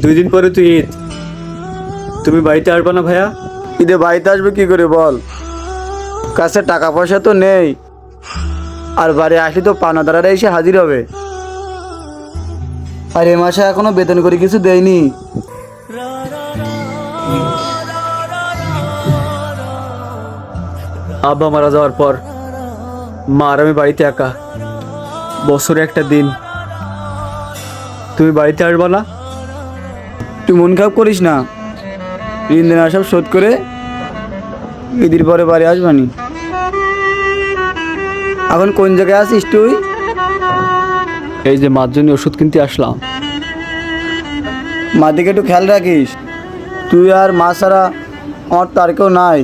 2 দিন পরে তো ঈদ, তুমি বাড়িতে আসবে না ভাইয়া? ঈদে বাড়িতে আসবে কি করে বল, কাছে টাকা পয়সা তো নেই, আর বাড়ি আসি তো পানাদারারা এসে হাজির হবে। আর এ মাসে এখনো বেতন করে কিছু দেয়নি। আব্বা মারা যাওয়ার পর মা আর আমি বাড়িতে একা, বছরে একটা দিন। তুমি বাড়িতে আসবে না? তুই মন খারাপ করিস না, ঋণ দেনা সব শোধ করে ঈদের পরে বাড়ি আসবানি। এখন কোন জায়গায় আছিস তুই? এই যে মার জন্য ওষুধ কিনতে আসলাম। মা দিকে একটু খেয়াল রাখিস, তুই আর মা ছাড়া আমার তার কেউ নাই।